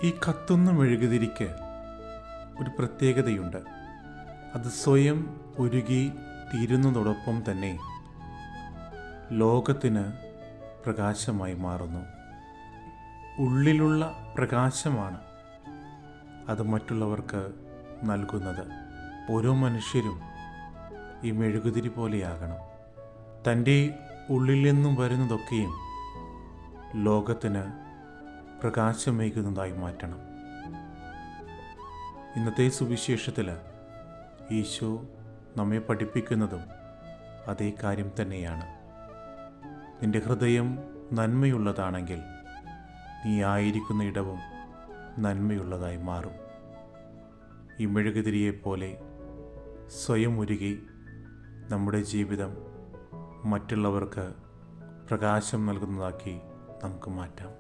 ഈ കത്തുന്ന മെഴുകുതിരിക്ക് ഒരു പ്രത്യേകതയുണ്ട്. അത് സ്വയം ഉരുകി തീരുന്നതോടൊപ്പം തന്നെ ലോകത്തിന് പ്രകാശമായി മാറുന്നു. ഉള്ളിലുള്ള പ്രകാശമാണ് അത് മറ്റുള്ളവർക്ക് നൽകുന്നത്. ഓരോ മനുഷ്യരും ഈ മെഴുകുതിരി പോലെയാകണം. തൻ്റെ ഉള്ളിൽ നിന്നും വരുന്നതൊക്കെയും ലോകത്തിന് പ്രകാശമേകുന്നതായി മാറ്റണം. ഇന്നത്തെ സുവിശേഷത്തിൽ ഈശോ നമ്മെ പഠിപ്പിക്കുന്നതും അതേ കാര്യം തന്നെയാണ്. നിന്റെ ഹൃദയം നന്മയുള്ളതാണെങ്കിൽ നീ ആയിരിക്കുന്ന ഇടവും നന്മയുള്ളതായി മാറും. ഈ മെഴുകുതിരിയെപ്പോലെ സ്വയം ഉരുകി നമ്മുടെ ജീവിതം മറ്റുള്ളവർക്ക് പ്രകാശം നൽകുന്നതാക്കി നമുക്ക് മാറ്റാം.